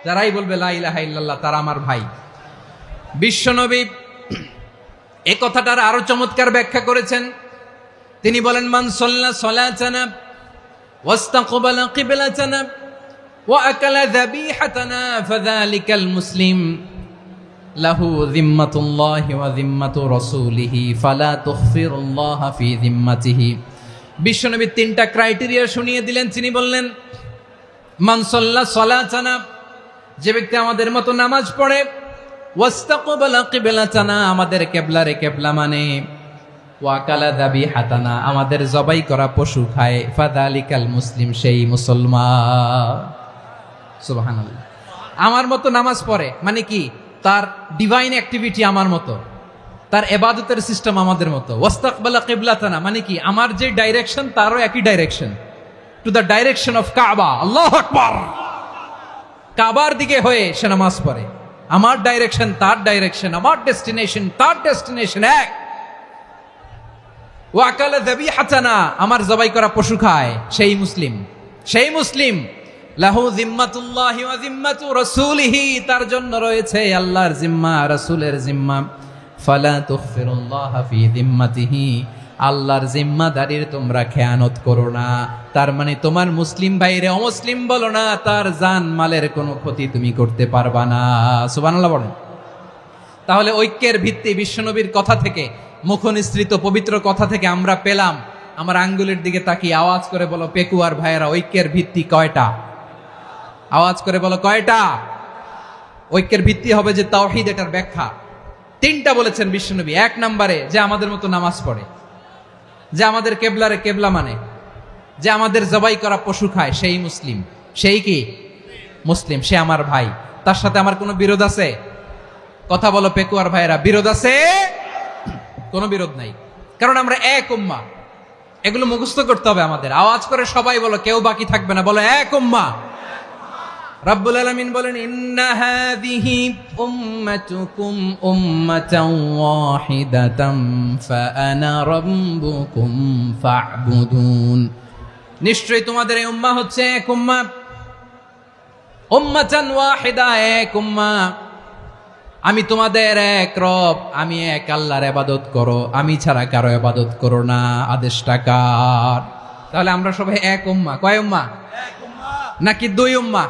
যারাই বলবে লা ইলাহা ইল্লাল্লাহ তারা আমার ভাই। বিশ্বনবী এই কথাটার আরো চমৎকার ব্যাখ্যা করেছেন। তিনি বলেন, মান সাল্লা সালাতানা ওয়াস্তাকবালা কিবলাতানা ওয়া আকালা যাবিহাতানা ফাযালিকাল মুসলিম লাহু যিম্মাতুল্লাহি ওয়া যিম্মাতু রাসূলিহি ফালা তুখফিরুল্লাহা ফি যিম্মাতিহি। বিশ্বনবী তিনটা ক্রাইটেরিয়া শুনিয়ে দিলেন। তিনি বললেন, মান সাল্লা সালাতানা, যে ব্যক্তি আমাদের মতো নামাজ পড়ে, ওয়াস্তাকবালা কিবলাতানা, আমাদের কিবলারে কিবলা মানে, ওয়া কালা যাবিহাতানা, আমাদের জবাই করা পশু খায়, ফাযালিকাল মুসলিম, সেই মুসলমান। সুবহানাল্লাহ। আমার মতো নামাজ পড়ে মানে কি? তার ডিভাইন অ্যাক্টিভিটি আমার মতো, তার ইবাদতের সিস্টেম আমাদের মতো। ওয়াস্তাকবালা কিবলাতানা মানে কি? আমার যে ডাইরেকশন তারও একই direction, to the direction of কাবা। আল্লাহু আকবার। কাবার দিকে হয়ে সে নামাজ পড়ে। আমার ডাইরেকশন তার ডাইরেকশন, আমার ডেস্টিনেশন তার ডেস্টিনেশন এক। ওয়া আকালা যাবিহাতানা, আমার জবাই করা পশু খায়, সেই মুসলিম। সেই মুসলিম। লাহু যিম্মাতুল্লাহি ওয়া যিম্মাতু রাসূলিহি, তার জন্য রয়েছে আল্লাহর জিম্মা, রাসূলের জিম্মা। ফালা তুখফিরুল্লাহা ফি যিম্মাতিহি, আল্লাহর জিম্মাদারির তোমরা খেয়ানত করো না। তার মানে তোমার মুসলিম ভাইরে অমুসলিম বলো না, তার জান মালের কোনো ক্ষতি তুমি করতে পারবা না। সুবহানাল্লাহ বলেন। তাহলে ঐক্যের ভিত্তি বিশ্বনবীর কথা থেকে, মুখনিসৃত পবিত্র কথা থেকে আমরা পেলাম। আমার আঙ্গুলের দিকে তাকিয়ে আওয়াজ করে বলো পেকুয়ার ভাইয়েরা, ঐক্যের ভিত্তি কয়টা? আওয়াজ করে বলো কয়টা? ঐক্যের ভিত্তি হবে যে তাওহীদ, এটার ব্যাখ্যা তিনটা বলেছেন বিশ্বনবী। এক নম্বরে, যে আমাদের মতো নামাজ পড়ে, যে আমাদের কেবলারে কেবলা মানে, যে আমাদের জবাই করা পশু খায়, সেই মুসলিম। সেই কি? মুসলিম। সে আমার ভাই। তার সাথে আমার কোনো বিরোধ আছে? কথা বলো পেকুয়ার ভাইয়েরা, বিরোধ আছে? কোনো বিরোধ নাই, কারণ আমরা এক উম্মাহ। এগুলো মুখস্থ করতে হবে আমাদের। আওয়াজ করে সবাই বলো, কেউ বাকি থাকবে না, বলো এক উম্মাহ। রাব্বুল আলামিন বলেন, ইন্না হাযিহি উম্মাতুকুম উম্মাতান ওয়াহিদাতান ফাআনা রাব্বুকুম ফা'বুদুন। নিশ্চয়ই তোমাদের এই উম্মাহ হচ্ছে এক উম্মাহ। উম্মাতান ওয়াহিদা, এক উম্মাহ। আমি তোমাদের এক রব, আমি এক আল্লাহর ইবাদত করো, আমি ছাড়া কারো ইবাদত করো না। আদেশটা কার? তাহলে আমরা সবাই এক উম্মাহ। কয় উম্মাহ? এক উম্মাহ। নাকি দুই উম্মাহ?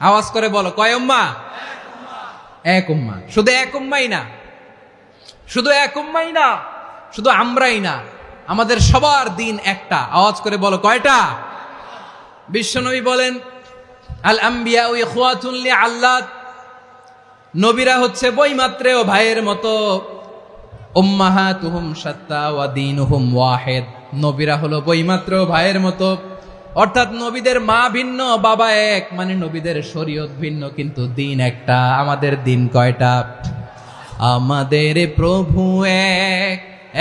আওয়াজ করে বলো, কয় উম্মাহ? এক উম্মাহ। শুধু এক উম্মাই না, শুধু এক উম্মাই না, শুধু আমরাই না, আমাদের সবার দিন একটা। আওয়াজ করে বলো কয়টা? বিশ্বনবী বলেন, আল আম্বিয়াউ ইখওয়াতুন লিআল্লাত, নবীরা হচ্ছে বৈমাত্রেয় ভাইয়ের মতো। উম্মাহাতুহুম শাত্তা ওয়া দীনুহুম ওয়াহিদ, নবীরা হলো বৈমাত্রেয় ভাইয়ের মতো। অর্থাৎ নবীদের মা ভিন্ন, বাবা এক, মানে নবীদের শরীয়ত ভিন্ন, কিন্তু দিন একটা। আমাদের দিন কয়টা? আমাদের প্রভু এক,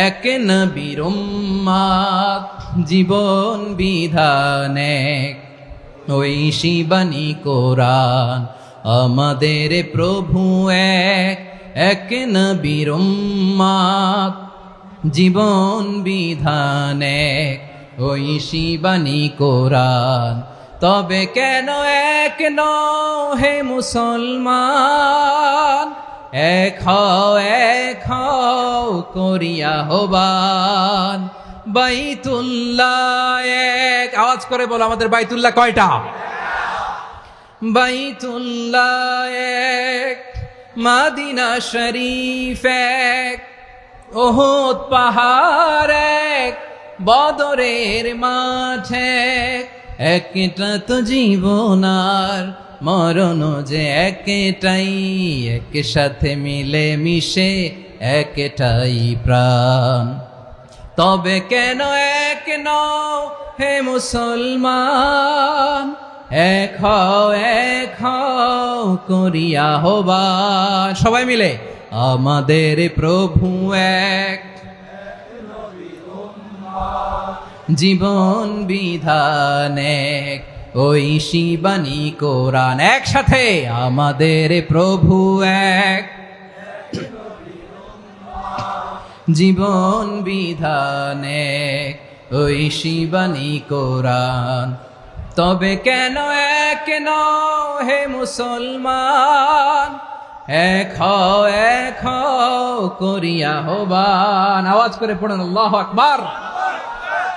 এক নবীর উম্মাত, জীবন বিধান এক, ওই শিবানী কোরআন। আমাদের প্রভু এক, এক নবীর উম্মাত, জীবন বিধান এক, ওই শিবানী কোরআন। তবে কেন এক নও হে মুসলমান? এক হও করিয়া হবান। বাইতুল্লাহ এক। আওয়াজ করে বলো, আমাদের বাইতুল্লাহ কয়টা? বাইতুল্লাহ এক, মাদিনা শরীফ এক, উহুদ পাহাড় এক, বদরের মাঠে একটা তো জীবন আর মরণ যে একটাই, একসাথে মিলে মিশে একটাই প্রাণ। তবে কেন এক নও হে মুসলমান? এক হও করিয়া হবান। সবাই মিলে, আমাদের প্রভু এক, জীবন বিধান এক, ওই শিবানী কোরআন। একসাথে, আমাদের প্রভু এক, জীবন বিধান এক, ওই শিবানী কোরআন। তবে কেন এক নও হে মুসলমান, এক হও করিয়া হবান। আওয়াজ করে পড়ুন আল্লাহু আকবার।